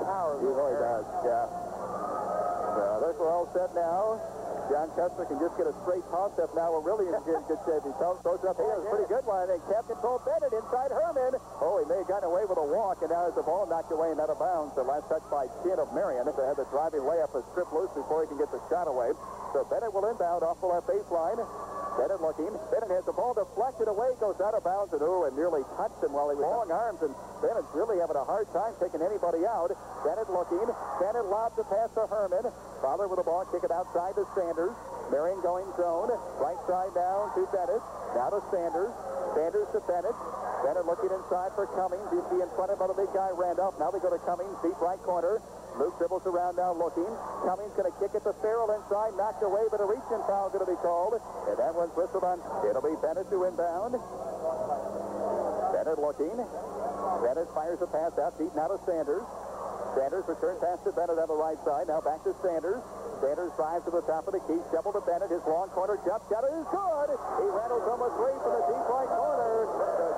power. He really does, yeah. So I think we're all set now. John Custer can just get a straight toss-up now. We're really in good shape. He throws up here. It's a pretty good one. And kept control. Bennett inside Herman. Oh, he may have gotten away with a walk, and now has the ball knocked away and out of bounds. The last touch by Chin of Marion. They had the driving layup a strip loose before he can get the shot away. So Bennett will inbound off the left baseline. Bennett looking. Bennett has the ball deflected away, goes out of bounds, and nearly touched him while he was long arms. And Bennett's really having a hard time taking anybody out. Bennett looking. Bennett lobs the pass to Herman. Fowler with the ball, kick it outside to Sanders. Marion going zone. Right side down to Bennett. Now to Sanders. Sanders to Bennett. Bennett looking inside for Cummings. You see in front of him the big guy, Randolph. Now they go to Cummings, deep right corner. Luke dribbles around now looking. Cummings going to kick it to Farrell inside. Knocked away, but a reach-in foul going to be called. And that one's whistled on. It'll be Bennett to inbound. Bennett looking. Bennett fires a pass out deep now to Sanders. Sanders returns pass to Bennett on the right side. Now back to Sanders. Sanders drives to the top of the key. Shovel to Bennett. His long corner jump shot is good. He rattles on the three from the deep right corner.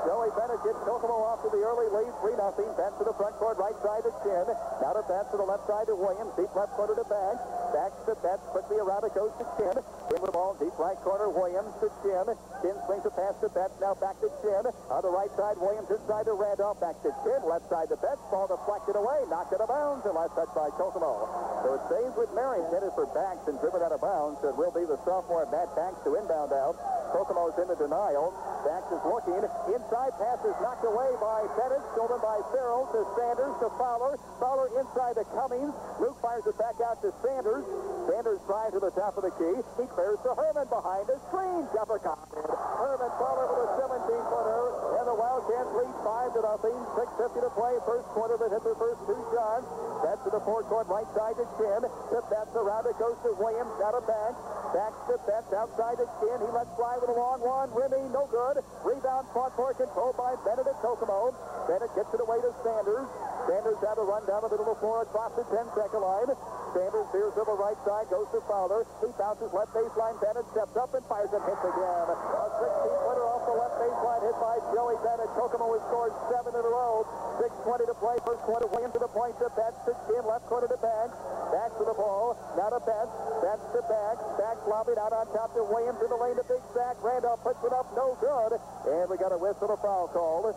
Joey Bennett gets Kokomo off to the early lead. 3-0. Bench to the front court. Right side to Chin. Now to Bench to the left side to Williams. Deep left corner to Banks. Backs to Bench. Quickly around it goes to Chin. In with the ball. Deep right corner. Williams to Chin. Chin swings a pass to Bench. Now back to Chin. On the right side, Williams inside to Randolph. Back to Chin. Left side to Bench. Ball deflected away. Knocked out of bounds. And last touch by Kokomo. So it stays with Marion. For Banks and driven out of bounds. It will be the sophomore Matt Banks to inbound out. Kokomo's in the denial. Banks is looking. Inside pass is knocked away by Bennett. Stolen by Farrell to Sanders to Fowler. Fowler inside to Cummings. Luke fires it back out to Sanders. Sanders drives to the top of the key. He clears to Herman behind the screen. Jumper counted. Herman Fowler with a 17-footer. And the Wildcats lead 5-0. 6:50 to play. First quarter that hit their first two shots. That's to the forecourt right side to Chin. To Betts around it goes to Williams. Out of Banks. Backs to Betts outside to Chin. He lets fly with a long one. Rimmy, no good. Rebound fought for control by Bennett at Kokomo. Bennett gets it away to Sanders. Sanders had a run down the middle of the floor across the 10-second line. Sanders veers to the right side, goes to Fowler. He bounces left baseline. Bennett steps up and fires and hits again. A 16-footer off the left baseline hit by Joey Bennett. Kokomo has scored 7 in a row. 6:20 to play. First quarter. Williams to the point to Betts to Chin. Left corner to Banks. Back to the ball. Now to Betts. Betts to Banks. Banks lobbing out on top to Williams in the lane to Big Sack. Randolph puts it up. No good. And we got a whistle, a foul called.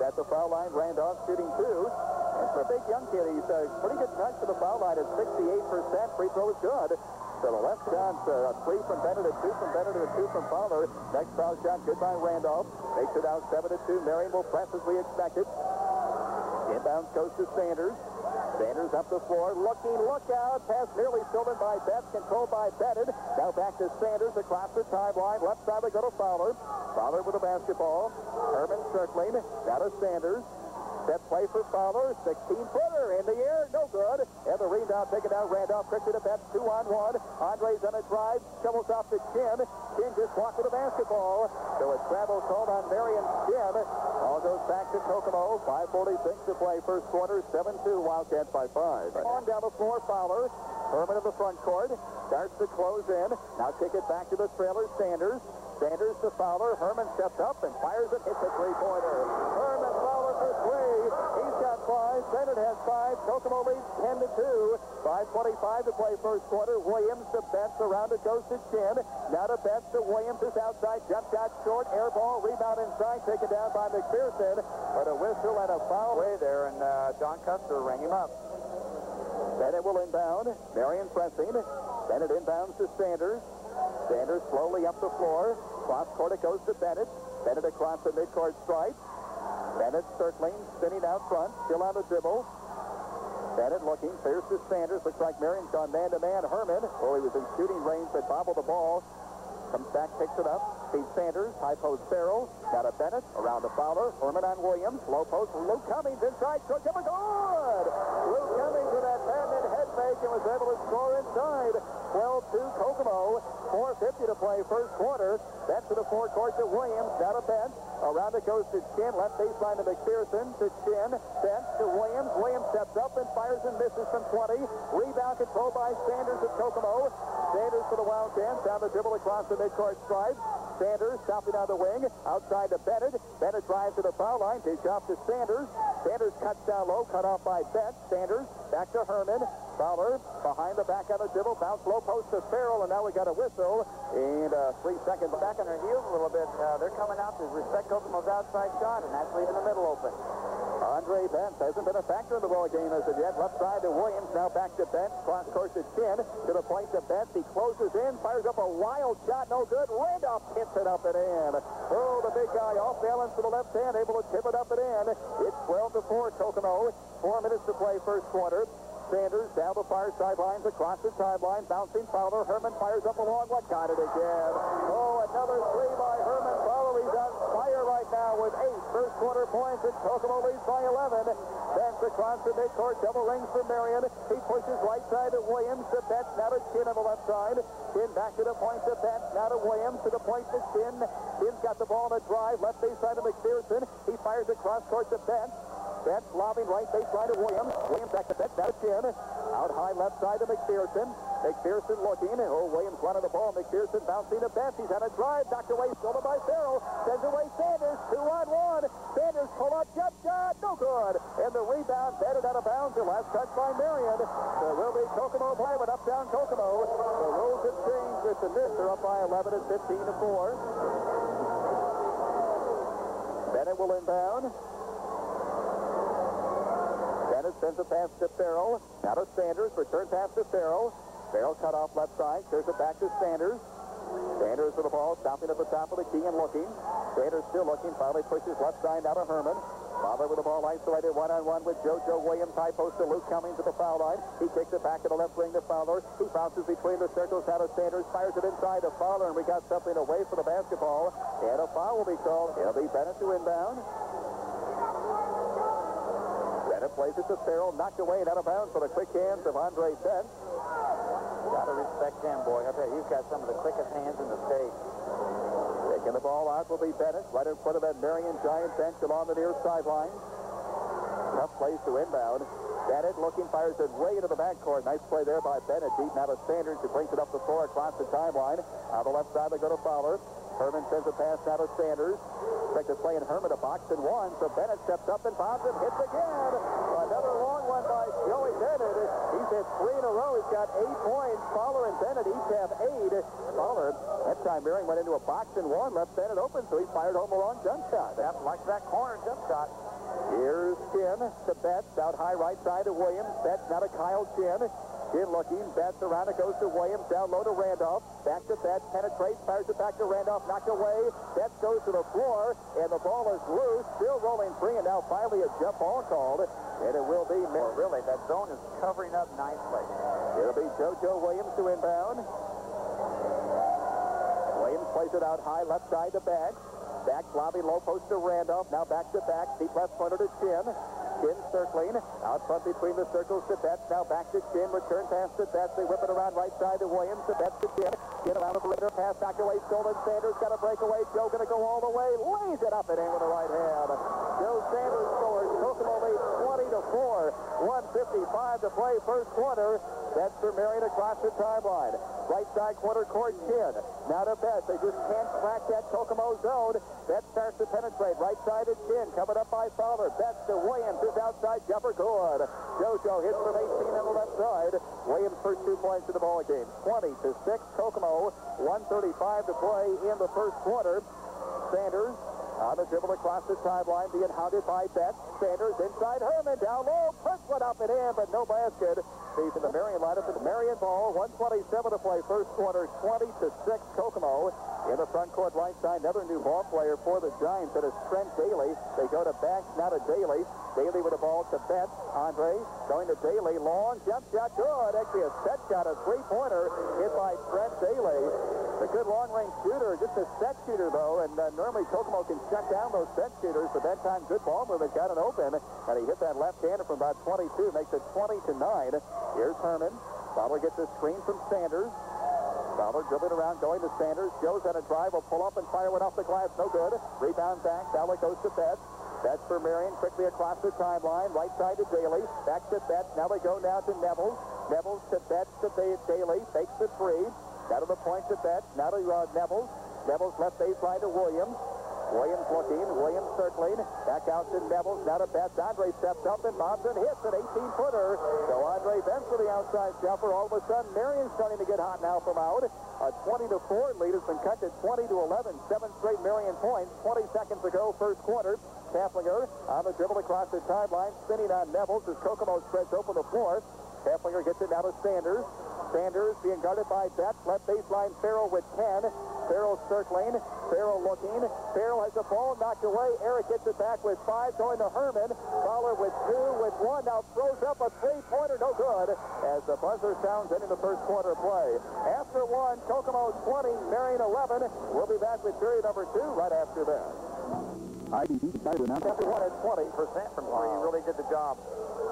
At the foul line, Randolph shooting two. And for a big young kid, he's a pretty good touch to the foul line at 68%. Free throw is good. So the left shot, 3 from Bennett, a 2 from Bennett, and a 2 from Fowler. Next foul shot, good by Randolph. Makes it out 7-2. Marion will press as we expected. Inbounds goes to Sanders. Sanders up the floor, looking, look out. Pass nearly stolen by Betts, controlled by Bennett. Now back to Sanders across the timeline. Left side we go to Fowler. Fowler with the basketball. Herman circling. Now to Sanders. Set play for Fowler. 16-footer in the air. No good. And the rebound taken out. Randolph quickly to Betts. 2-on-1. Andre's on a drive. Shovels off to Chin. Chin just walked with the basketball. So a travel called on Marion Chin. All goes back to Kokomo. 5:46 to play first quarter. 7-2 Wildcats by 5. On down the floor, Fowler. Herman in the front court. Starts to close in. Now kick it back to the trailer. Sanders. Sanders to Fowler. Herman steps up and fires it. Hits a three-pointer. Herman Fowler for 3. He's got 5. Bennett has 5. Kokomo leads 10-2. 5:25 to play first quarter. Williams to Betts. Around it goes to Chin. Now to Betts to Williams. Is outside. Jump shot short. Air ball. Rebound inside. Taken down by McPherson. But a whistle and a foul way there. And John Custer rang him up. Bennett will inbound. Marion pressing. Bennett inbounds to Sanders. Sanders slowly up the floor. Cross court it goes to Bennett. Bennett across the midcourt stripe. Bennett circling, spinning out front, still on the dribble. Bennett looking, clears to Sanders. Looks like Marion's gone man-to-man. Herman, he was in shooting range but bobbled the ball. Comes back, picks it up. Sees Sanders, high post Farrell. Got a Bennett, around the Fowler. Herman on Williams, low post. Luke Cummings inside, took him a good. Luke Cummings with that patented head fake and was able to score inside. 12-2 Kokomo. 4:50 to play first quarter. That's to the forecourt to Williams. Down a bench. Around it goes to Chin. Left baseline to McPherson. To Chin. Bench to Williams. Williams steps up and fires and misses from 20. Rebound controlled by Sanders at Kokomo. Sanders for the Wildcats. Down the dribble across the midcourt stripe. Sanders stopping on the wing. Outside to Bennett. Bennett drives to the foul line. Dish off to Sanders. Sanders cuts down low. Cut off by Betts. Sanders back to Herman. Fowler behind the back on the dribble. Bounce low post to Farrell. And now we got a whistle. And 3 seconds. Back on their heels a little bit. They're coming out to respect Kokomo's outside shot, and that's leaving the middle open. Andre Bentz hasn't been a factor in the ball game as of yet. Left side to Williams. Now back to Bentz. Cross court to Chin. To the point to Bentz. He closes in. Fires up a wild shot. No good. Randolph hits it up and in. Oh, the big guy off balance to the left hand. Able to tip it up and in. It's 12-4 Kokomo. 4 minutes to play first quarter. Sanders down the far sidelines, across the timeline, bouncing Fowler. Herman fires up along. What got it again? Oh, another three by Herman Fowler. He's on fire right now with 8 first quarter points, and Kokomo leads by 11. Betts across the midcourt, double rings for Marion. He pushes right side to Williams, to Betts, now to Chin on the left side. Chin back to the point to Betts, now to Williams, to the point to Chin. Chin's got the ball on a drive, left base side to McPherson. He fires across court to Betts. Betts lobbing right baseline to Williams. Williams back to Betts, now to Chin. Out high left side to McPherson. McPherson looking. Oh, Williams running the ball. McPherson bouncing to Betts. He's on a drive. Knocked away. Stolen by Farrell. Sends away Sanders. 2-on-1. Sanders pull up. Jump shot. No good. And the rebound batted out of bounds. The last touch by Marion. There will be Kokomo play, but up down Kokomo. The rules have changed. It's a miss. They're up by 11 at 15-4. Bennett will inbound. Bennett sends a pass to Farrell. Now to Sanders. Return pass to Farrell. Farrell cut off left side. Clears it back to Sanders. Sanders with the ball. Stopping at the top of the key and looking. Sanders still looking. Finally pushes left side now to Herman. Fowler with the ball isolated one-on-one with JoJo Williams. High post to Luke Cummings at the foul line. He kicks it back to the left wing to Fowler. He bounces between the circles out of Sanders. Fires it inside to Fowler. And we got something away for the basketball. And a foul will be called. It'll be Bennett to inbound. Bennett plays it to Farrell, knocked away and out of bounds for the quick hands of Andre Bentz. Got to respect him, boy. I bet he's got some of the quickest hands in the state. Taking the ball out will be Bennett, right in front of that Marion Giant bench along the near sideline. Tough place to inbound. Bennett looking, fires it way into the backcourt. Nice play there by Bennett. Deep now to Sanders, who brings it up the floor across the timeline. On the left side, they go to Fowler. Herman sends a pass now to Sanders. Expected play in Herman, a box and one. So Bennett steps up and bounds and hits again. Another long one by Joey Bennett. He's hit 3 in a row. He's got 8 points. Fowler and Bennett each have 8. Fowler, that time Marion went into a box and one, left Bennett open, so he fired home a long jump shot. Yep, like that corner jump shot. Here's Chin to Betts, out high right side to Williams. Betts now to Kyle Chin. Chin looking, Betts around, it goes to Williams, down low to Randolph. Back to Betts, penetrates, fires it back to Randolph, knocked away. Betts goes to the floor, and the ball is loose, still rolling free, and now finally a jump ball called. And it will be... Well, really, that zone is covering up nicely. It'll be JoJo Williams to inbound. Williams plays it out high, left side to back. Back, lobbing low post to Randolph. Now back to back. Deep left corner to Chin. Chin circling. Out front between the circles to Betts. Now back to Chin. Return pass to Betts. They whip it around right side to Williams. To Betts to Chin. Chin around the perimeter. Pass back away. Stolen. Sanders got a breakaway. Joe going to go all the way. Lays it up and in with the right hand. Joe Sanders scores. Kokomo leads 20-4. 1:55 to play first quarter. Betts for Marion across the timeline. Right side corner court Chin. Now to Betts. They just can't crack that Kokomo zone. Betts starts to penetrate. Right side to Chin. Coming up by Fowler. Betts to Williams. His outside jumper good. JoJo hits from 18 on the left side. Williams first 2 points in the ball game. 20-6 Kokomo. 1:35 to play in the first quarter. Sanders on the dribble across the timeline, being hounded by Betts. Sanders inside Herman, down low, puts one up and in, but no basket. Facing the Marion lineup, the Marion ball, 1:27 to play first quarter, 20-6 Kokomo. In the front court right side, another new ball player for the Giants. That is Trent Daly. They go to Banks, now to Daly. Daly with the ball to Betts. Andre going to Daly. Long jump shot, good. Actually a set shot, a three-pointer hit by Trent Daly. A good long-range shooter, just a set shooter, though, and normally Kokomo can shut down those set shooters, but that time good ball movement, got it open, and he hit that left-hander from about 22, makes it 20-9. Here's Herman. Fowler gets a screen from Sanders. Fowler dribbling around, going to Sanders. Joe's on a drive, will pull up and fire one off the glass, no good. Rebound back, Fowler goes to Betts. Betts for Marion, quickly across the timeline, right side to Daly, back to Betts. Now they go now to Nevels. Nevels to Betts to Daly, fakes the three. Now to the point to Betts, now to Nevels. Neville's left baseline to Williams. Williams looking, Williams circling, back out to Neville, now to Betts. Andre steps up and bobs and hits an 18-footer. So Andre Betts for the outside jumper. All of a sudden, Marion's starting to get hot now from out. A 20-4 lead has been cut to 20-11. 7 straight Marion points. 20 seconds ago, first quarter. Kaplinger on the dribble across the sideline, spinning on Neville as Kokomo spreads open the floor. Kaplinger gets it now to Sanders. Sanders being guarded by Betts. Left baseline, Farrell with 10. Farrell circling. Farrell looking. Farrell has the ball knocked away. Eric gets it back with 5, going to Herman. Fowler with 2, with 1. Now throws up a three-pointer, no good. As the buzzer sounds ending the first quarter play. After 1, Kokomo 20, Marion 11. We'll be back with period number 2 right after that. IBB decided to announce. After 1 at 20% from 3, he really did the job.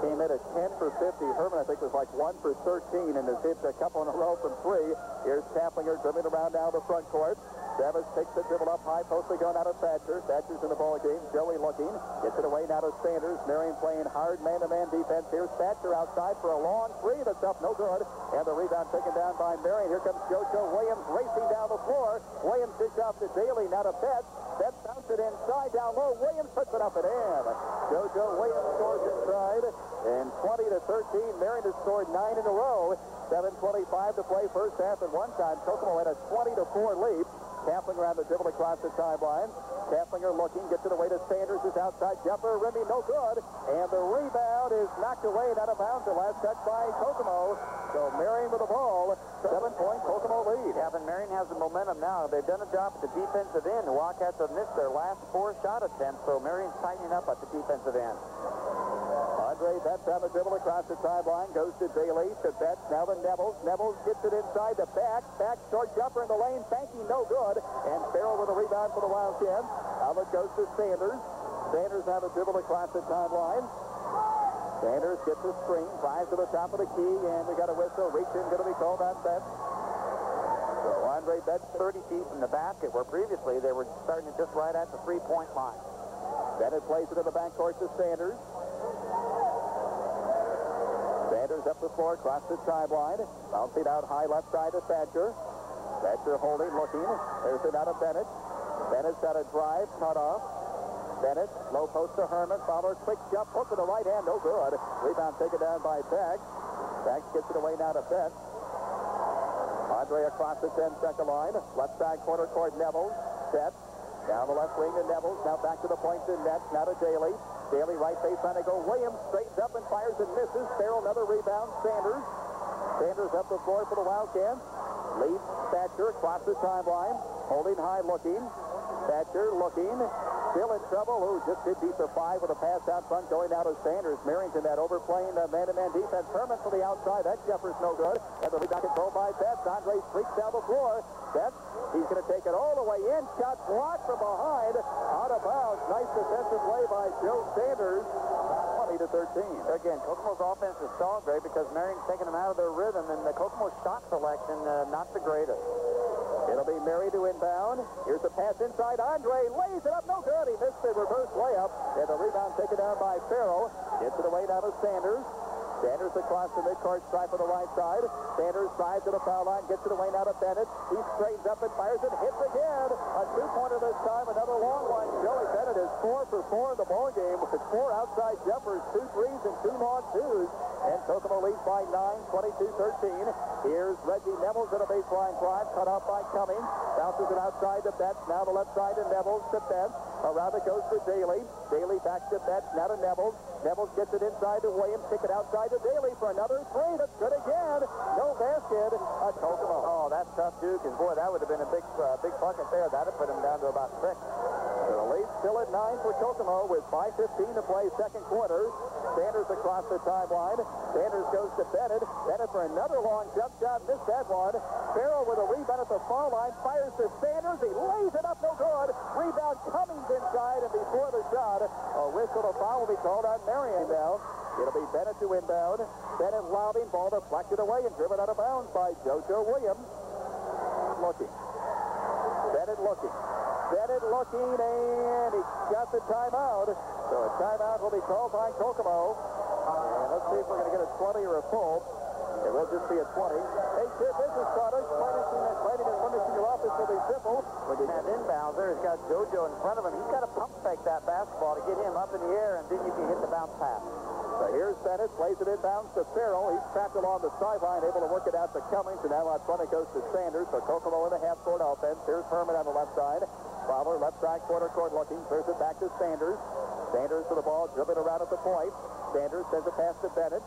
Came in at 10 for 50. Herman, I think, was like 1 for 13 and has hit a couple in a row from 3. Here's Kaplinger dribbling around now the front court. Travis takes the dribble up high, postly going out of Thatcher. Thatcher's in the ball game. Joey looking. Gets it away now to Sanders. Marion playing hard man-to-man defense. Here's Thatcher outside for a long 3. That's up, no good. And the rebound taken down by Marion. Here comes JoJo Williams racing down the floor. Williams dishes off to Daly, now to Betts. Betts bounced it inside, down low. Williams puts it up and in. JoJo Williams scores inside. And 20-13, Marion has scored 9 in a row. 7:25 to play first half at one time. Kokomo had a 20-4 lead. Kaplinger on the dribble across the timeline. Kaplinger looking, gets it away to Sanders, his outside jumper. Rimmy, no good. And the rebound is knocked away and out of bounds. The last touch by Kokomo. So Marion with the ball. 7-point Kokomo lead. Yeah, but Marion has the momentum now. They've done a job at the defensive end. The Wildcats have missed their last 4 shot attempts, so Marion's tightening up at the defensive end. Andre Betts on the dribble across the sideline. Goes to Daly, to Betts, now to Neville. Neville gets it inside the back. Back short jumper in the lane. Banking, no good. And Farrell with a rebound for the Wildcats. Now it goes to Sanders. Sanders on the dribble across the timeline. Sanders gets the screen, drives to the top of the key, and we got a whistle. Reach in, going to be called on Betts. So Andre Betts 30 feet from the basket, where previously they were starting it just right at the three-point line. Bennett plays it in the backcourt to Sanders. Sanders up the floor, across the sideline. Bouncing out high left side to Thatcher. Thatcher holding, looking. There's it out of Bennett. Bennett's got a drive, cut off. Bennett, low post to Herman. Fowler, quick jump, hook with the right hand, no good. Rebound taken down by Bax. Bax gets it away now to Betts. Andre across the 10-second line. Left side corner court, Neville. Betts. Down the left wing to Neville. Now back to the point to Nets. Now to Daly. Daly right baseline to go. Williams straightens up and fires and misses. Farrell another rebound. Sanders. Sanders up the floor for the Wildcats. Leads Thatcher across the timeline. Holding high looking. Thatcher looking. Still in trouble. Who just did beat the 5 with a pass out front going out of Sanders. Marrington that overplaying man-to-man defense. Herman for the outside. That jumper's no good. And the rebound controlled by Betts. Andre streaks down the floor. Betts, he's going to take it all the way in. Shot blocked from behind. Out of bounds. Nice defensive play by Joe Sanders. 20-13. Again, Kokomo's offense is solid, Greg, because Marion's taking them out of their rhythm, and the Kokomo shot selection not the greatest. It'll be Mary to inbound. Here's the pass inside. Andre lays it up. No good. He missed the reverse layup. And the rebound taken down by Farrell. Gets it away down to Sanders. Sanders across the midcourt stripe on the right side. Sanders drives to the foul line. Gets it away now to Bennett. He straightens up and fires it. Hits again. A two-pointer this time. Another long one. Joey Bennett is 4 for 4 in the ball game with 4 outside jumpers, 2 threes, and 2 long twos. And Kokomo leads by 9, 22-13. Here's Reggie Neville's in a baseline drive. Cut off by Cummings. Bounces it outside to Betts. Now the left side to Neville's to Betts. Around it goes to Daly. Daly back to Betts. Now to Neville's. Neville's gets it inside to Williams. Kick it outside to Daly for another 3. That's good again. No basket. Kokomo. Oh, that's tough, Duke. Because, boy, that would have been a big bucket there. That would put him down to about 6. So the lead still at 9 for Kokomo with 5:15 to play second quarter. Sanders across the timeline. Sanders goes to Bennett. Bennett for another long jump shot. Missed that one. Farrell with a rebound at the foul line. Fires to Sanders. He lays it up. No good. Rebound Cummings inside. And before the shot, a whistle to foul will be called on Marion now. It'll be Bennett to inbound. Bennett lobbing. Ball deflected away and driven out of bounds by JoJo Williams. Looking. Bennett looking. Bennett looking, and he got the timeout. So a timeout will be called by Kokomo. And let's see if we're going to get a 20 or a full. It will just be a 20. Hey, kid, business products. Planning and furnishing your office will be simple. And inbounds there, he's got JoJo in front of him. He's got to pump fake that basketball to get him up in the air, and then you can hit the bounce pass. So here's Bennett, plays it inbounds to Farrell. He's trapped along the sideline, able to work it out to Cummings, and now out front it goes to Sanders. So Kokomo in the half-court offense. Here's Herman on the left side. Fowler, left side, corner court looking. Throws it back to Sanders. Sanders to the ball, dribbling around at the point. Sanders sends a pass to Bennett.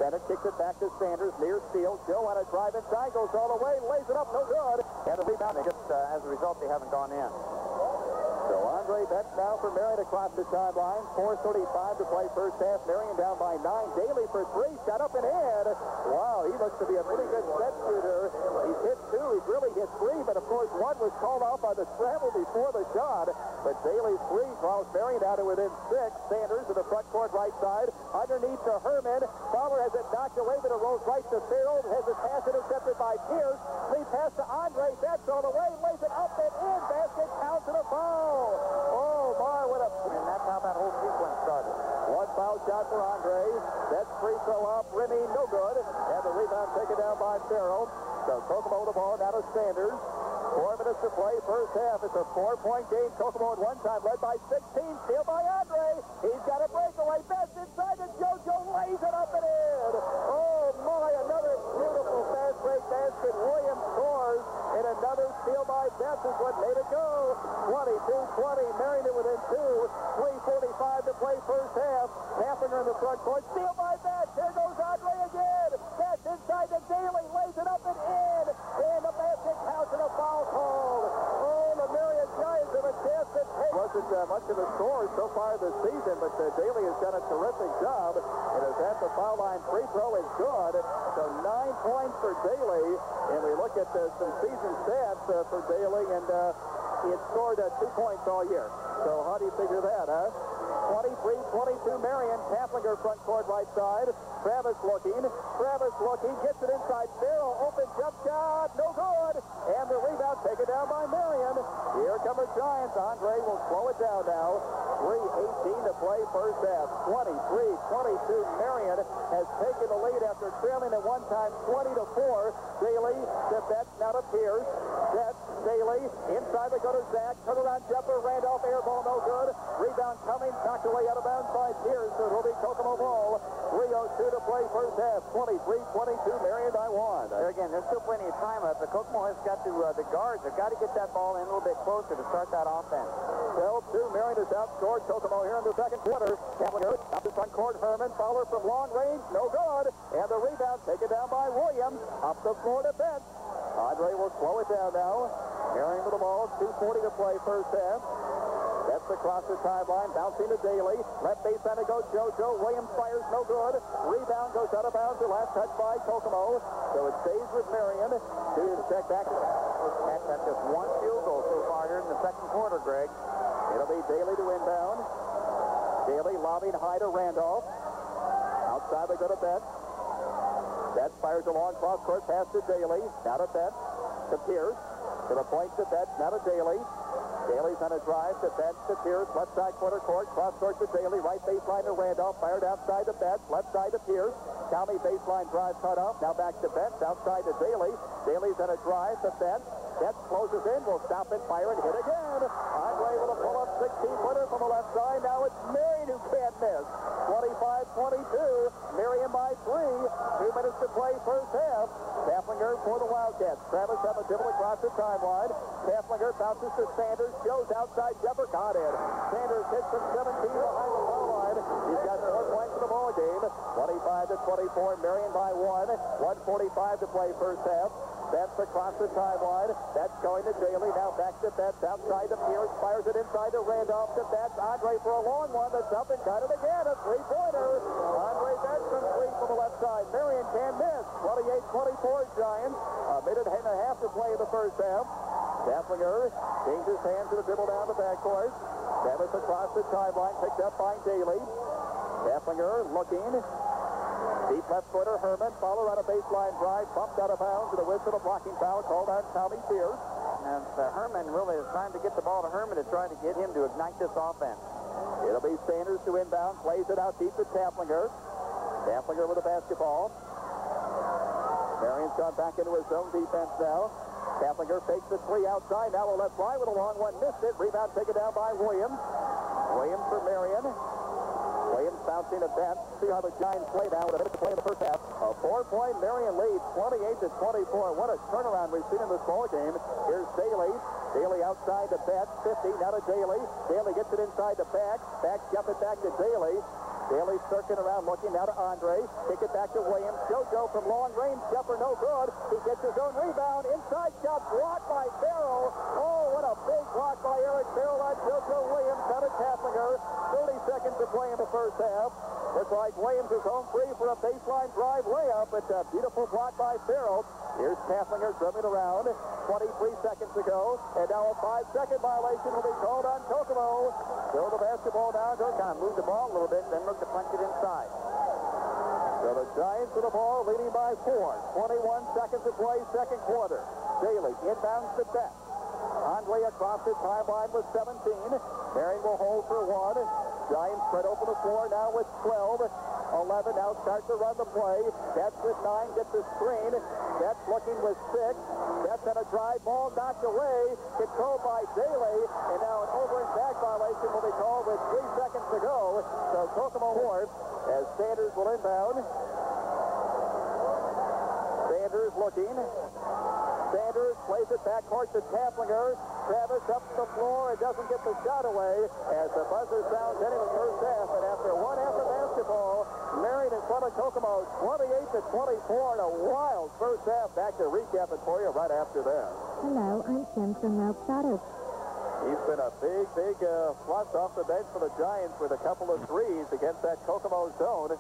Bennett kicks it back to Sanders, near steal. Joe on a drive inside, goes all the way, lays it up, no good. And the rebound, just as a result, they haven't gone in. So Andre Betts now for Marion across the sideline. 4:35 to play first half. Marion down by 9. Daly for 3, shot up and in. Wow, he looks to be a pretty good set shooter. He's hit 2, he's really hit 3, but of course one was called off by the scramble before the shot. But Daly's 3 draws Marion down to within 6. Sanders to the front court right side. Underneath to Herman. Fowler has it knocked away, but it rolls right to Farrell. Has his pass intercepted by Pierce. Lead pass to Andre Betts all the way. Lays it up and in. Basket counts and a foul. Oh, my, what a... And that's how that whole sequence started. One foul shot for Andre. That's free throw up. Rimmy, no good. And the rebound taken down by Farrell. So Kokomo the ball now to Sanders. 4 minutes to play, first half. It's a 4-point game. Kokomo at one time led by 16. Steal by Andre. He's got a breakaway. Best inside, and JoJo lays it up and in. Oh, my, another beautiful fast break basket. Williams scores, and another steal by Betts is what made it go. 22-20. Marion within 2. 3:45 to play first half. Haflinger in the front court. Steal by Betts. There goes Andre again. Betts inside the Daly. Lays it up and in. And the basket counts and a foul called. Oh, the Marion Giants have a chance to take. Wasn't much of a score so far this season, but Daly has done a terrific job. And is at the foul line. Free throw is good. So 9 points for Daly. And we look at some season stats for Daly, and he had scored 2 points all year. So how do you figure that, huh? 23-22 Marion. Haflinger front court right side. Travis looking, gets it inside. Farrell, open jump shot, no good. And the rebound taken down by Marion. Here come the Giants. Andre will slow it down now. 3:18 to play first half. 23-22. Marion has taken the lead after trailing at one time 20-4. Daly to Betts, now to Pierce. Betts, Daly, inside they go to Zach. Turn around jumper, Randolph, air ball, no good. Rebound coming, knocked away out of bounds by Pierce. So it'll be Kokomo ball. 3:02 to play first half. 23-22, Marion by 1. There again, there's still plenty of time left. The Kokomo has got to, the guards have got to get that ball in a little bit closer to start that offense. 12-2, Marion has outscored Kokomo here in the second quarter. Haflinger up the front court. Herman, Fowler from long range, no good. And the rebound taken down by Williams. Up the floor to Betts. Andre will slow it down now. Marion with the ball. 2:40 to play first half. That's across the timeline, bouncing to Daly. Left baseline to go JoJo. Williams fires, no good. Rebound goes out of bounds. The last touch by Kokomo. So it stays with Marion. To check back. That's just one field goal so far here in the second quarter, Greg. It'll be Daly to inbound. Daly lobbing high to Randolph. Outside they go to Betts. Betts fires a long cross-court pass to Daly. Now to Betts. To Pierce. To the point to Betts. Now to Daly. Daly's on a drive to Betts to Pierce. Left side corner court. Cross court to Daly. Right baseline to Randolph. Fired outside to Betts. Left side to Pierce. County baseline drive cut off. Now back to Betts. Outside to Daly. Daly's on a drive to Betts. Betts closes in. Will stop and fire and hit again. Andre with a pull-up 16-footer from the left side. Now it's Marion who can't miss. 25-22. Marion by 3. 2 minutes to play first half. Haflinger for the Wildcats. Travis up a dribble across the timeline. Haflinger bounces to Sanders. Joes outside. Jumper caught in. Sanders hits from 17 behind the foul line. He's got 4 points in the ball game. 25-24. Marion by 1. 1:45 to play first half. Betts across the timeline. Betts going to Daly. Now back to Betts. Outside to Pierce. Fires it inside to Randolph to Betts. Andre for a long one. That's up and got it again. A three-pointer. Andre Betts from 3 from the left side. Marion can't miss. 28-24 Giants. A minute and a half to play in the first half. Haflinger changes hands to the dribble down the backcourt. Travis across the timeline. Picked up by Daly. Haflinger looking. Deep left corner, Herman. Fowler on a baseline drive. Bumped out of bounds with a whistle of blocking foul called on Tommy Pierce. And Herman really is trying to get the ball to Herman to try to get him to ignite this offense. It'll be Sanders to inbound. Plays it out deep to Haflinger. Haflinger with the basketball. Marion's gone back into his zone defense now. Kaplinger fakes the three outside. Now a left fly with a long one. Missed it. Rebound taken down by Williams. Williams for Marion. Williams bouncing a bat. See how the Giants play now with a minute to play in the first half. A 4-point Marion lead, 28-24. What a turnaround we've seen in this ball game. Here's Daly. Daly outside the bat, 50. Now to Daly. Daly gets it inside the back. Back, jump it back to Daly. Daly circling around, looking now to Andre. Kick it back to Williams. JoJo from long range, jumper no good. He gets his own rebound. Inside shot blocked by Farrell. Oh, what a big block by Eric Farrell on JoJo Williams. Got a Kaplinger. 30 seconds to play in the first half. Looks like Williams is home free for a baseline drive layup. It's a beautiful block by Farrell. Here's Kaplinger dribbling around. 23 seconds to go. And now a 5-second violation will be called on Kokomo. Throw the basketball down. Kind of move the ball a little bit, then look to punch it inside. So the Giants with the ball leading by 4. 21 seconds to play, second quarter. Daly inbounds the bet. Andre across the timeline with 17. Marion will hold for 1. Giants spread open the floor now with 12. 11 now starts to run the play. Betts with 9, gets a screen. Betts looking with 6. Betts on a drive ball knocked away. Controlled by Daly. And now an over and back violation will be called with 3 seconds to go. So Kokomo Wharf as Sanders will inbound. Sanders looking. Sanders plays it backcourt to Kaplinger. Travis up the floor and doesn't get the shot away as the buzzer sounds ending the first half. And after one half of basketball, Marion in front of Kokomo 28-24 in a wild first half. Back to recap it for you right after that. Hello, I'm Kim from Ralph's Auto. He's been a big plus off the bench for the Giants with a couple of threes against that Kokomo zone.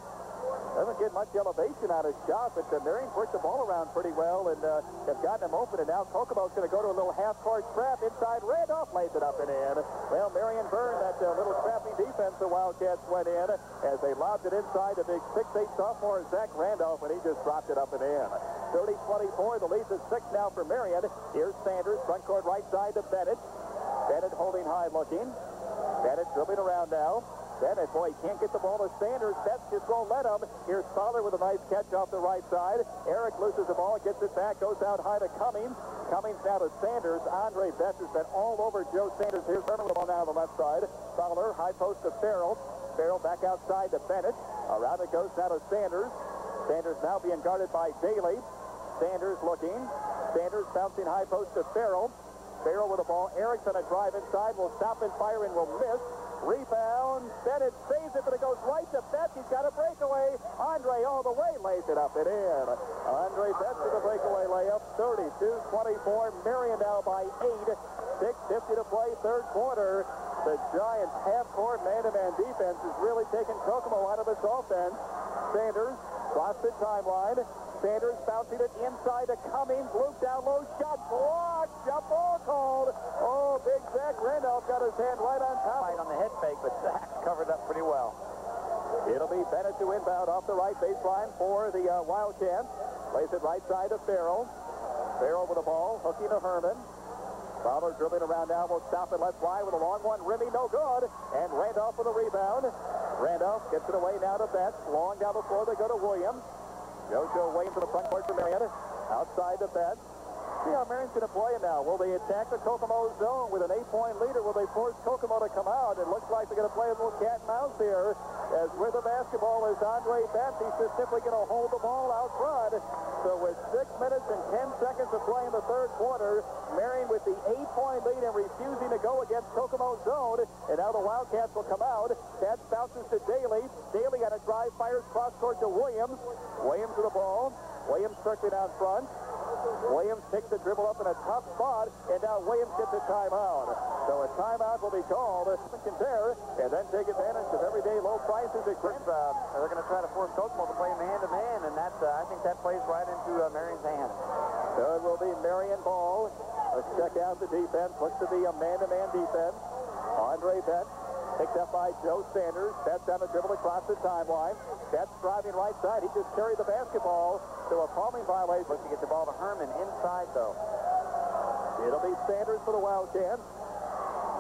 Doesn't get much elevation out of his shot, but Marion's worked the ball around pretty well and have gotten him open. And now Kokomo's going to go to a little half-court trap inside. Randolph lays it up and in. Well, Marion burned that little trapping defense the Wildcats went in as they lobbed it inside the big 6'8 sophomore Zach Randolph, and he just dropped it up and in. 30-24. The lead is 6 now for Marion. Here's Sanders, front court right side to Bennett. Bennett holding high looking. Bennett dribbling around now. Bennett, boy, he can't get the ball to Sanders. Betts just won't let him. Here's Fowler with a nice catch off the right side. Eric loses the ball, gets it back, goes out high to Cummings. Cummings now to Sanders. Andre Betts has been all over Joe Sanders. Here's Herman with the ball now on the left side. Fowler, high post to Farrell. Farrell back outside to Bennett. Around it goes now to Sanders. Sanders now being guarded by Daly. Sanders looking. Sanders bouncing high post to Farrell. Farrell with the ball. Eric's on a drive inside. Will stop and fire and will miss. Rebound. Bennett saves it, but it goes right to Betts. He's got a breakaway. Andre all the way lays it up and in. Andre Betts with a breakaway layup. 32-24. Marion now by 8. 6:50 to play, third quarter. The Giants' half-court man-to-man defense is really taking Kokomo out of its offense. Sanders cross the timeline. Sanders bouncing it inside to Cummings. Loop down low. Shot blocked. Jump ball called. Oh, big Zach Randolph got his hand right on top. Right on the head fake, but Zach covered up pretty well. It'll be Bennett to inbound off the right baseline for the Wildcats. Plays it right side to Farrell. Farrell with the ball. Hooking to Herman. Fowler dribbling around now. Will stop it left wide with a long one. Rimmy no good. And Randolph with a rebound. Randolph gets it away now to Betts. Long down the floor. They go to Williams. JoJo Williams to the front court for Marion. Outside the Betts. See how Marion's going to play him now. Will they attack the Kokomo zone with an 8-point lead, or will they force Kokomo to come out? It looks like they're going to play a little cat and mouse here. As with the basketball is Andre Betts. He's just simply going to hold the ball out front. So with 6 minutes and 10 seconds to play in the third quarter, Marion with the 8-point lead and refusing to go against Kokomo zone. And now the Wildcats will come out. Betts bounces to Daly. Daly on a drive, fires cross court to Williams. Williams with the ball. Williams circling out front. Williams takes the dribble up in a tough spot, and now Williams gets a timeout. So a timeout will be called. Compare, and then take advantage of everyday low prices at Chris. They're going to try to force Kokomo to play man-to-man, and that's I think that plays right into Marion's hands. So it will be Marion ball. Let's check out the defense. Looks to be a man-to-man defense. Andre Betts. Picked up by Joe Sanders. Betts on the dribble across the timeline. Betts driving right side. He just carried the basketball to a palming violation. Looks to get the ball to Herman inside, though. It'll be Sanders for the Wildcats.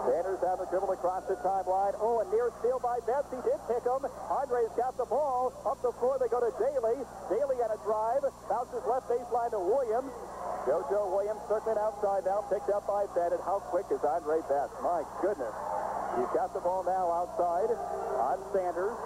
Sanders down the dribble across the timeline. Oh, a near steal by Betts. He did pick him. Andre's got the ball. Up the floor, they go to Daly. Daly on a drive. Bounces left baseline to Williams. JoJo Williams circling outside now. Picked up by Bennett. How quick is Andre Betts? My goodness. He's got the ball now outside on Sanders.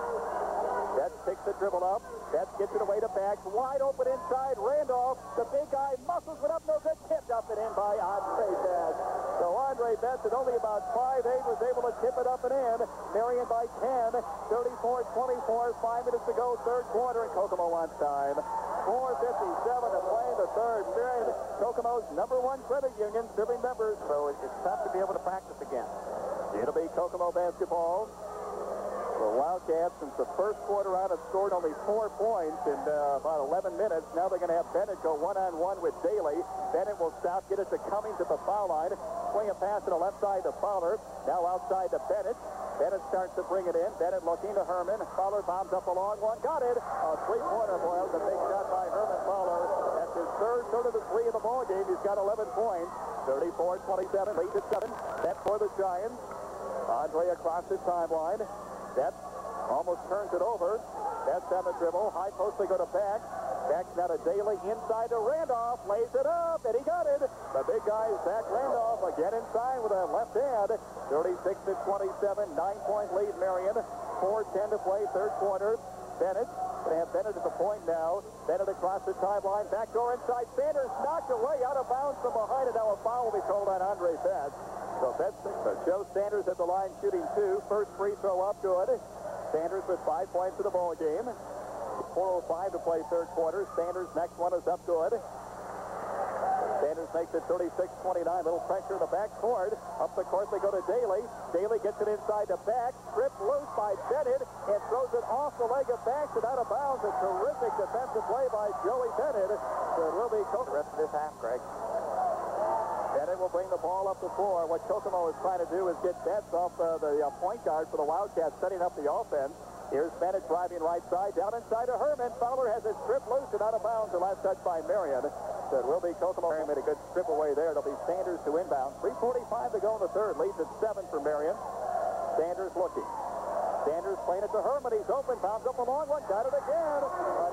Betts picks the dribble up. Betts gets it away to back. Wide open inside. Randolph, the big guy, muscles it up. No good. Tipped up and in by Andre Betts. So Andre Betts at only about 5'8", was able to tip it up and in. Marion by 10. 34-24. 5 minutes to go. Third quarter, and Kokomo wants time. 4:57 to play in the third. Marion, Kokomo's #1 credit union, serving members. So it's tough to be able to practice again. It'll be Kokomo basketball. The Wildcats, since the first quarter out, have scored only 4 points in about 11 minutes. Now they're going to have Bennett go one-on-one with Daly. Bennett will stop, get it to Cummings at the foul line. Swing a pass to the left side to Fowler. Now outside to Bennett. Bennett starts to bring it in. Bennett looking to Herman. Fowler bombs up a long one. Got it. A three-pointer, boy. That was a big shot by Herman Fowler. That's his third of the three in the ball game. He's got 11 points. 34-27. Lead to 7. That for the Giants. Andre across the timeline. That almost turns it over. That's on the dribble. High post, they go to back. Back now to Daly. Inside to Randolph. Lays it up, and he got it. The big guy, Zach Randolph, again inside with a left hand. 36-27. 9-point lead, Marion. 4:10 to play, third quarter. Bennett. They have Bennett at the point now. Bennett across the timeline. Backdoor inside. Sanders knocked away out of bounds from behind it. Now a foul will be called on Andre Betts. So Joe Sanders at the line shooting 2. First free throw up, good. Sanders with 5 points in the ball game. 4:05 to play third quarter. Sanders' next one is up good. Sanders makes it 36-29. Little pressure in the back court. Up the court they go to Daly. Daly gets it inside the back. Stripped loose by Bennett and throws it off the leg of Banks and out of bounds. A terrific defensive play by Joey Bennett. So it will be the rest of this half, Greg. Bennett will bring the ball up the floor. What Kokomo is trying to do is get Betts off the point guard for the Wildcats, setting up the offense. Here's Bennett driving right side, down inside to Herman. Fowler has it stripped loose and out of bounds. The last touch by Marion. So it will be Kokomo. Marion made a good strip away there. It'll be Sanders to inbound. 3:45 to go in the third. Leads at 7 for Marion. Sanders looking. Sanders playing it to Herman. He's open. Bounds up a long one. Got it again.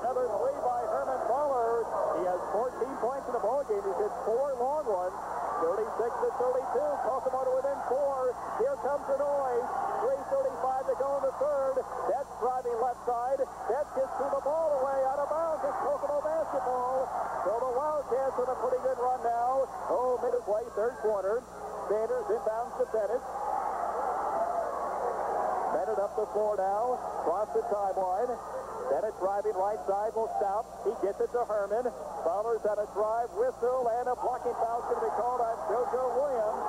Another three by Herman Fowler. He has 14 points in the ball game. He's hit 4 long ones. 36-32. Kokomo to within 4. Here comes the noise. 3:35 to go in the third. That's driving left side. That gets threw the ball away out of bounds. It's Kokomo basketball. So the Wildcats with a pretty good run now. Oh, minute play, third quarter. Sanders inbounds to Bennett. Bennett up the floor now. Cross the timeline. Bennett driving right side will stop. He gets it to Herman. Fowler's on a drive, whistle, and a blocking foul going to be called on JoJo Williams.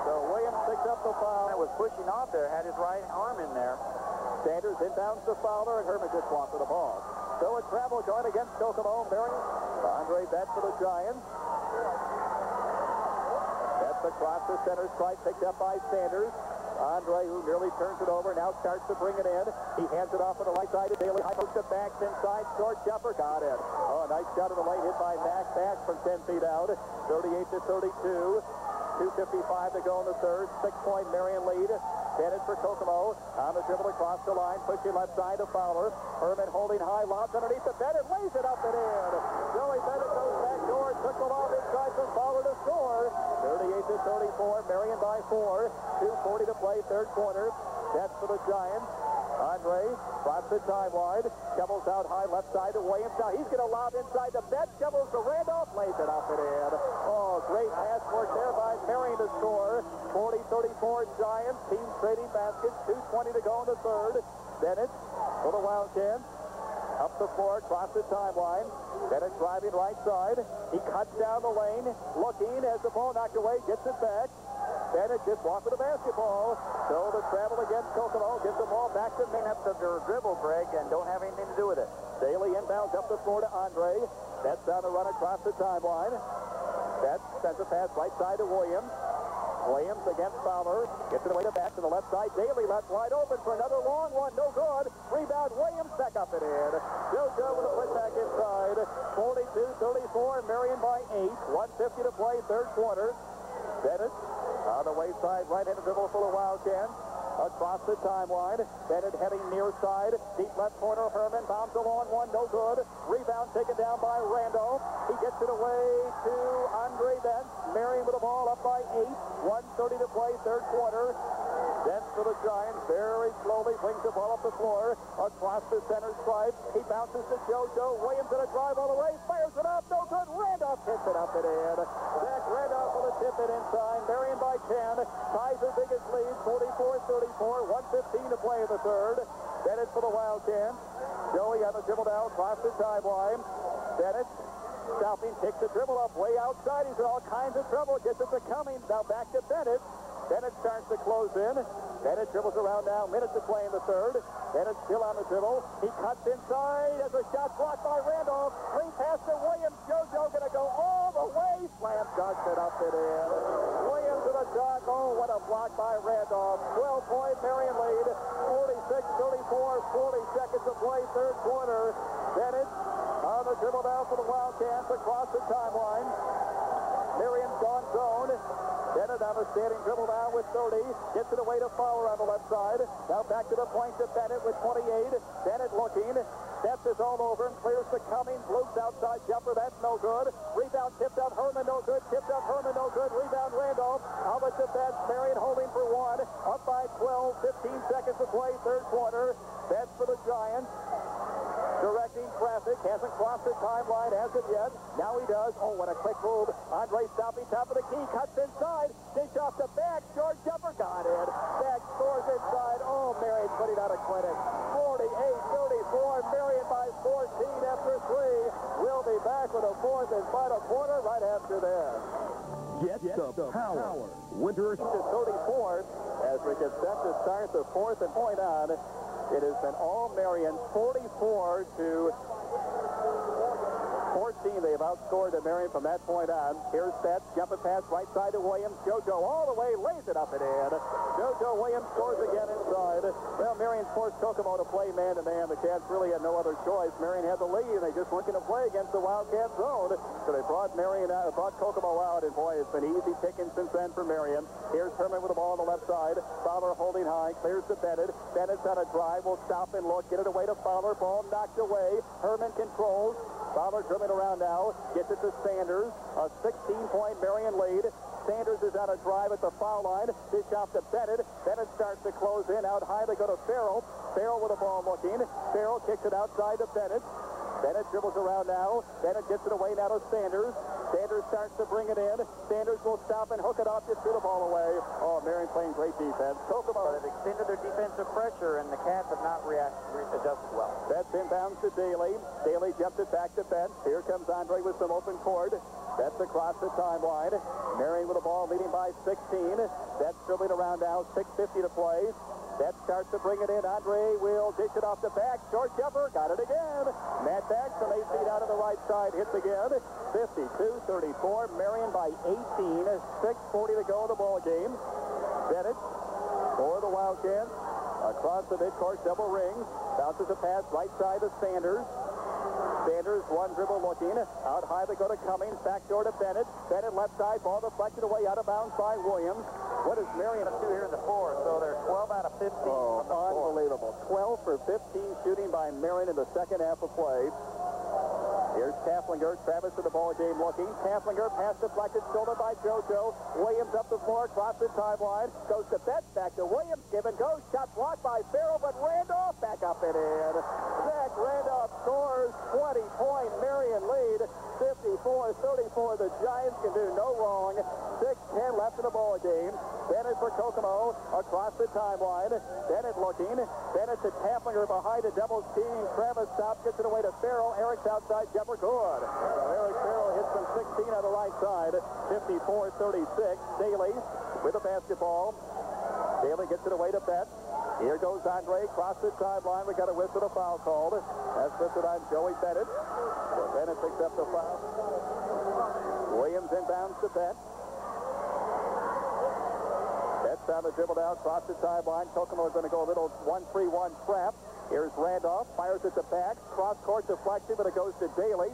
So Williams picks up the foul. That was pushing off there, had his right arm in there. Sanders inbounds to Fowler, and Herman just walked to the ball. So a travel going against Kokomo. Marion. Andre Betts for the Giants. Betts across the center stripe, picked up by Sanders. Andre, who nearly turns it over, now starts to bring it in. He hands it off on the right side to Daly. High post to Bax inside. Short jumper. Got it. Oh, nice shot of the lane hit by Max. Bax from 10 feet out. 38-32. 2:55 to go in the third. 6-point Marion lead. Bennett for Kokomo. On the dribble across the line. Pushing left side to Fowler. Herman holding high. Lobs underneath the Bennett. Lays it up and in. Joey Bennett goes back door. Took the lob inside from Fowler to score. 38-34. Marion by 4. 2:40 to play, third quarter. That's for the Giants. Andre drops the timeline. Shovels out high left side to Williams. Now he's going to lob inside the Betts. Shovels to Randolph. Lays it up and in. Oh, great pass work there by Marion to score. 40-34 Giants. Team trading baskets. 2:20 to go in the third. Bennett for the Wildcats. Up the floor, across the timeline. Bennett driving right side. He cuts down the lane. Looking as the ball knocked away. Gets it back. Bennett just walked with the basketball. So the travel against Kokomo. Gives the ball back to Minutes of their dribble, Greg, and don't have anything to do with it. Daly inbounds up the floor to Andre. That's down the run across the timeline. That sends a pass right side to Williams. Williams against Fowler. Gets it away to back to the left side. Daly left wide open for another long one. No good. Rebound. Williams back up and in. JoJo with a put back inside. 42-34. Marion by 8. 1:50 to play, third quarter. Bennett on On the wayside, right-handed dribble full of Wildcats. Across the timeline, Bennett heading near side, deep left corner, Herman bounds along one, no good. Rebound taken down by Randolph. He gets it away to Andre Dent. Marion with the ball up by 8. 1:30 to play, third quarter. Dent for the Giants, very slowly brings the ball up the floor, across the center stripe. He bounces to JoJo. Williams in a drive all the way, fires it up, no good. Randolph hits it up and in. Zach Randolph will tip it inside. Marion by 10, ties their biggest lead, 44-34, 1:15 to play in the third. Bennett for the Wildcats. Joey on the dribble down, across the timeline. Bennett stopping, takes the dribble up way outside. He's in all kinds of trouble, gets it to Cummings. Now back to Bennett. Bennett starts to close in. Bennett dribbles around now. Minutes to play in the third. Bennett still on the dribble. He cuts inside as a shot blocked by Randolph. Free pass to Williams. JoJo going to go all the way. Slam dunks it up and in. Williams to the dunk. Oh, what a block by Randolph. 12-point Marion lead. 46-34. 40 seconds to play, third quarter. Bennett on the dribble down for the Wildcats across the timeline. Marion's gone zone. Bennett on a standing dribble now with 30. Gets it away to Fowler on the left side. Now back to the point to Bennett with 28. Bennett looking. Steps is all over and clears to Cummings. Loops outside jumper. That's no good. Rebound tipped up. Herman no good. Tipped up. Herman no good. Rebound Randolph. Outlet defense. Marion holding for one. Up by 12. 15 seconds to play. Third quarter. That's for the Giants. Directing traffic, hasn't crossed the timeline as of yet. Now he does. Oh, what a quick move. Andre stopping top of the key, cuts inside, dish off the back. Short jumper got it. Back scores inside. Oh, Marion putting out a clinic. 48-34. Marion by 14 after 3. We'll be back with a fourth and final quarter right after this. Get the power. Winter to 34 as we get set to start the fourth and point on. It has been all Marion, 44 to 14. They've outscored the Marion from that point on. Here's that jumping pass right side to Williams. JoJo all the way, lays it up and in. JoJo Williams scores again inside. Well, Marion forced Kokomo to play man-to-man. The Cats really had no other choice. Marion had the lead, and they just weren't going to play against the Wildcat zone. So they brought brought Kokomo out, and boy, it's been easy picking since then for Marion. Here's Herman with the ball on the left side. Fowler holding high, clears to Bennett. Bennett's on a drive, will stop and look, get it away to Fowler. Ball knocked away. Herman controls. Fowler dribbling around now, gets it to Sanders. A 16-point Marion lead. Sanders is on a drive at the foul line. Dish off to Bennett. Bennett starts to close in. Out high they go to Farrell. Farrell with the ball looking. Farrell kicks it outside to Bennett. Bennett dribbles around now. Bennett gets it away now to Sanders. Sanders starts to bring it in. Sanders will stop and hook it off, just threw the ball away. Oh, Marion playing great defense. Kokomo. They've extended their defensive pressure, and the Cats have not adjusted well. That's inbounds to Daly. Daly jumps it back to Bent. Here comes Andre with some open court. That's across the timeline. Marion with the ball leading by 16. That's dribbling around now. 6:50 to play. That starts to bring it in. Andre will dish it off the back. Short jumper. Got it again. Matt Bax from 8 feet out of the right side. Hits again. 52-34. Marion by 18. 6:40 to go in the ball game. Bennett for the Wildcats. Across the midcourt, double rings. Bounces a pass right side to Sanders. Sanders, one dribble looking. Out high they go to Cummings. Back door to Bennett. Bennett left side. Ball deflected away out of bounds by Williams. What is Marion up to here in the fourth? So they're 12 out of 15. Oh, unbelievable. 12 for 15 shooting by Marion in the second half of play. Here's Kafflinger. Travis to the ball game looking. Kafflinger, pass deflected, stolen by JoJo. Williams up the floor, across the timeline. Goes to Betts, back to Williams. Give and go. Shot blocked by Farrell, but Randolph back up and in. Zach Randolph scores. 20-point Marion lead. 54-34. The Giants can do no wrong. 6:10 left in the ball game. Bennett for Kokomo across the timeline. Bennett looking. Bennett to Kafflinger behind a double team. Travis stops, gets it away to Farrell. Eric's outside jumper good. Eric Farrell hits from 16 on the right side. 54-36. Daly with the basketball. Daly gets it away to Betts. Here goes Andre across the sideline. We got a whistle, a foul called. That's whistled on Joey Bennett. So Bennett picks up the foul. Williams inbounds to Betts. Betts on the dribble down, across the sideline. Kokomo is going to go a little 1-3-1 trap. Here's Randolph, fires at the back. Cross court deflection, but it goes to Daly.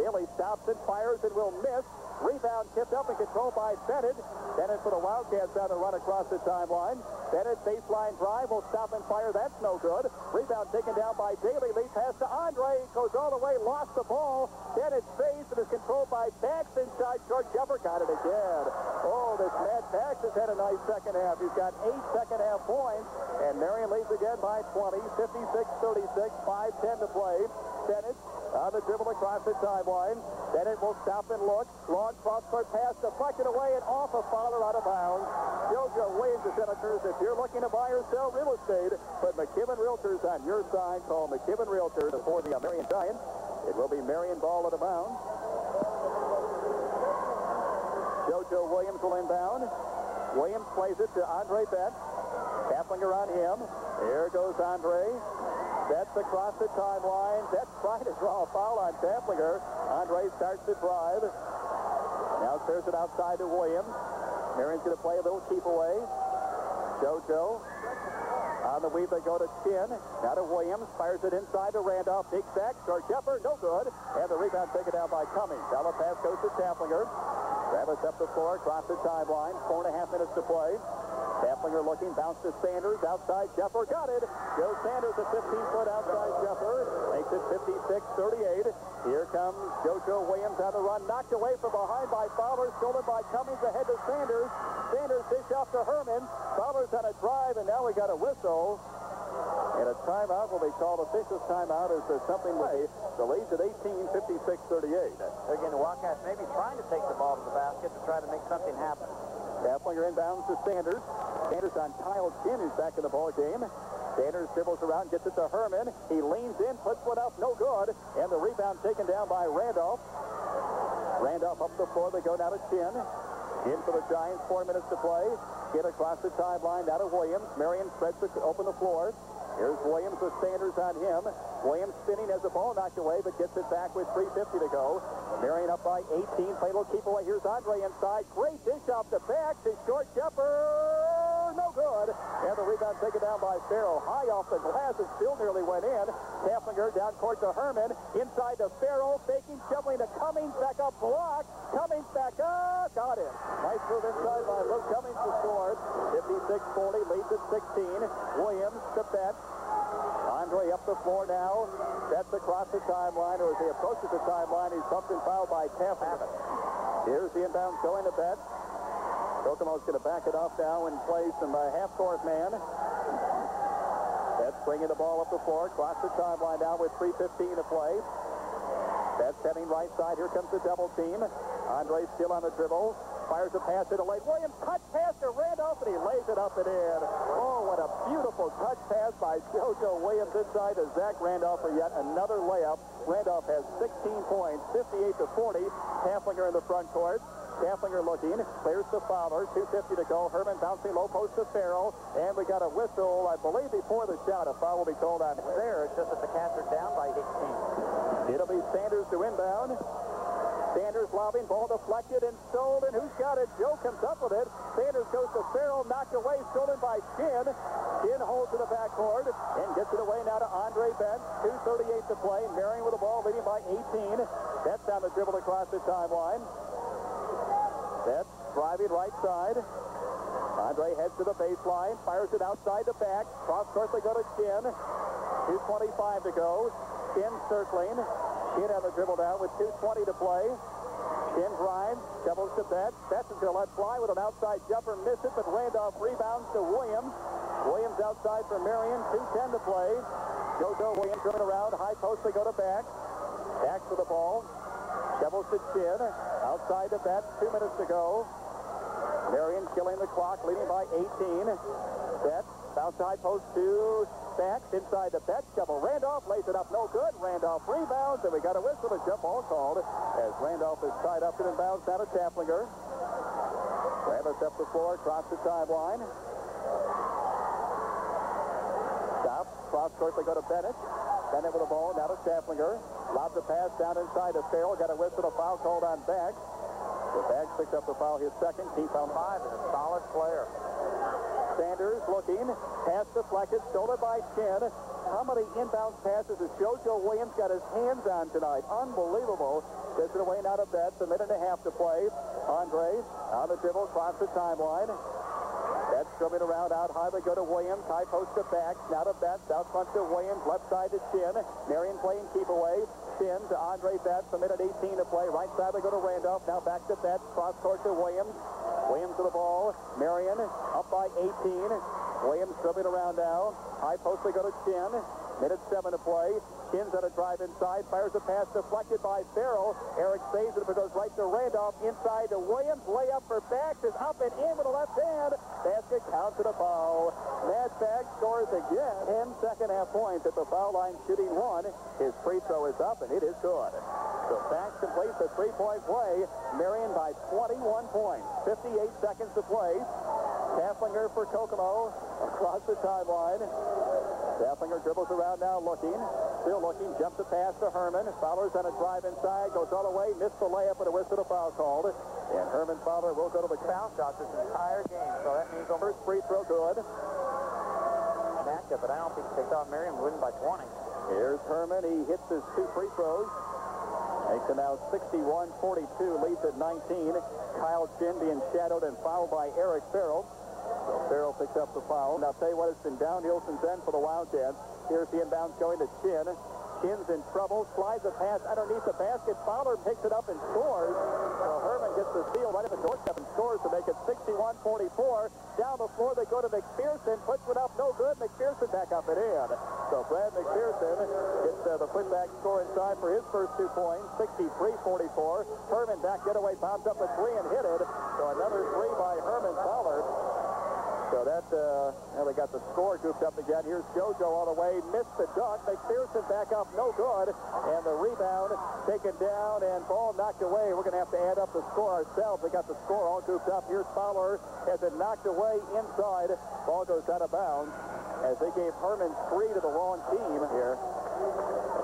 Daly stops and fires and will miss. Rebound tipped up and controlled by Bennett. Bennett for the Wildcats on the run across the timeline. Bennett baseline drive will stop and fire. That's no good. Rebound taken down by Daly. Lead pass to Andre. Goes all the way. Lost the ball. Bennett saves and is controlled by Bax inside short. Jumper got it again. Oh, this Matt Bax has had a nice second half. He's got 8 second half points. And Marion leads again by 20. 56-36. 5:10 to play. Bennett on the dribble across the timeline. Bennett will stop and look. Long cross-court pass deflected away and off a Fowler out of bounds. JoJo Williams of Senators, if you're looking to buy or sell real estate, put McKibben Realtors on your side. Call McKibben Realtors for the Marion Giants. It will be Marion ball out of bounds. JoJo Williams will inbound. Williams plays it to Andre Betts. Kaplinger on him. There goes Andre. Betts across the timeline. Betts trying to draw a foul on Kaplinger. Andre starts to drive. Now clears it outside to Williams. Marion's going to play a little keep away. JoJo. On the weave they go to Chin. Now to Williams. Fires it inside to Randolph. Big sack. Short jumper. No good. And the rebound taken down by Cummings. Down the pass goes to Kaplinger. Travis up the floor. Across the timeline. 4.5 minutes to play. Kaplinger looking, bounce to Sanders, outside jumper, got it. Joe Sanders, a 15-foot outside jumper, makes it 56-38. Here comes JoJo Williams on the run, knocked away from behind by Fowler, stolen by Cummings, ahead to Sanders. Sanders dish off to Herman. Fowler's on a drive, and now we got a whistle. And a timeout will be called. Officials timeout as there's something with the lead's at 18, 56-38. Again, the Wildcats maybe trying to take the ball to the basket to try to make something happen. Kaplinger inbounds to Sanders. Sanders on Kyle Chin, who's back in the ball game. Sanders dribbles around, gets it to Herman. He leans in, puts one up, no good. And the rebound taken down by Randolph. Randolph up the floor. They go down to Chin. In for the Giants, 4 minutes to play. Get across the timeline, down to Williams. Marion spreads open the floor. Here's Williams with Sanders on him. Williams spinning as the ball knocked away, but gets it back with 3:50 to go. Marion up by 18. Play a little keep away. Here's Andre inside. Great dish off the back. His short jumper. No good. And the rebound taken down by Farrell. High off the glass. It still nearly went in. Kaplinger down court to Herman. Inside to Farrell. Faking, shoveling to Cummings. Back up block. Cummings back up. Got it. Nice move inside by Luke Cummings to score. 56-40. Leads at 16. Williams to Betts. Andre up the floor now. Betts across the timeline, or as he approaches the timeline, he's bumped and fouled by Kaplinger. Here's the inbound going to Betts. Kokomo's going to back it off now and play some half-court man. Betts bringing the ball up the floor, across the timeline now with 3:15 to play. Betts heading right side. Here comes the double team. Andre still on the dribble. Fires a pass to the lane. Williams touch pass to Randolph, and he lays it up and in. Oh, what a beautiful touch pass by JoJo Williams inside to Zach Randolph for yet another layup. Randolph has 16 points, 58-40. Kaplinger in the front court. Kaplinger looking, clears the Fowler, 2:50 to go. Herman bouncing low post to Farrell, and we got a whistle, I believe, before the shot. A foul will be called on there. It's just that the Cats are down by 18. It'll be Sanders to inbound. Sanders lobbing, ball deflected and stolen. Who's got it? Joe comes up with it. Sanders goes to Farrell, knocked away, stolen by Chin. Chin holds to the backcourt and gets it away now to Andre Betts. 2:38 to play. Marion with the ball, leading by 18. Betts on the dribble across the timeline. Betts driving right side. Andre heads to the baseline, fires it outside the back. Cross court they go to Chin. 2:25 to go. Chin circling. Chin on the dribble down with 2:20 to play. Chin drives, doubles to Betts. Betts is going to let fly with an outside jumper, misses, but Randolph rebounds to Williams. Williams outside for Marion, 2:10 to play. JoJo Williams coming around, high post they go to Bax. Bax for the ball. Doubles to Chin. Outside to Betts, 2 minutes to go. Marion killing the clock, leading by 18. Betts, bounce high post to Bax, inside the Betts. Double Randolph, lays it up, no good. Randolph rebounds, and we got a whistle, a jump ball called as Randolph is tied up and inbounds down to Kaplinger. Travis up the floor, across the timeline. Stop, cross court, they go to Bennett. Bennett with the ball, now to Kaplinger. Lobs a pass down inside to Farrell. Got a whistle, a foul called on Bax. So Bax picked up the foul, his second. Team foul 5, and a solid player. Sanders looking, pass deflected, stolen by Chin. how many inbound passes has JoJo Williams got his hands on tonight? Unbelievable. Gets it away now to Betts. A minute and a half to play. Andre on the dribble across the timeline. Betts coming around out high. They go to Williams. High post to back. Now to Betts. Out front to Williams. Left side to Chin. Marion playing keep away. Chin to Andre Betts. A minute 18 to play. Right side they go to Randolph. Now back to Betts. Cross court to Williams. Williams to the ball. Marion up by 18. Williams dribbling around now. High post they go to Chin. Minute 7 to play. Chin's on a drive inside. Fires a pass deflected by Farrell. Eric saves it, but goes right to Randolph. Inside to Williams. Layup for Bax is up and in with the left hand. Basket counts to the foul. Matt Bax scores again. 10 second half points at the foul line, shooting 1. His free throw is up, and it is good. So Bax completes the three-point play. Marion by 21 points. 58 seconds to play. Kafflinger for Kokomo across the timeline. Kafflinger dribbles around now, looking. Still looking. Jumps the pass to Herman. Fowler's on a drive inside. Goes all the way. Missed the layup, but a whistle to foul called. And Herman Fowler will go to the foul shot this entire game. So that means the first free throw good. Matchup, but I don't think they thought Marion would win by 20. Here's Herman. He hits his 2 free throws. Makes it now 61-42. Leads at 19. Kyle Chin being shadowed and fouled by Eric Farrell. So Farrell picks up the foul. And I'll tell you what, it's been downhill since then for the Wildcats. Here's the inbounds going to Chin. Chin's in trouble. Slides a pass underneath the basket. Fowler picks it up and scores. So Herman gets the steal right at the doorstep and scores to make it 61-44. Down the floor they go to McPherson. Puts it up. No good. McPherson back up and in. So Brad McPherson gets the putback score inside for his first 2 points. 63-44. Herman back getaway. Bounds up a 3 and hit it. So another 3 by Herman Fowler. So that, now they got the score goofed up again. Here's JoJo all the way. Missed the dunk. McPherson back up. No good. And the rebound taken down and ball knocked away. We're going to have to add up the score ourselves. They got the score all goofed up. Here's Fowler. Has it knocked away inside. Ball goes out of bounds as they gave Herman 3 to the wrong team here.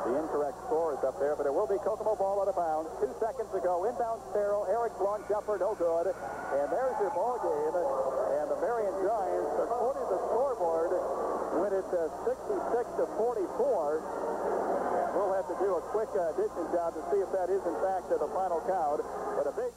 The incorrect score is up there, but it will be Kokomo ball out of bounds. 2 seconds ago, inbound Farrell. Eric's long jumper, no good. And there's your ball game. And the Marion Giants, according to the scoreboard, win it 66-44. We'll have to do a quick addition job to see if that is, in fact, the final count. But a big...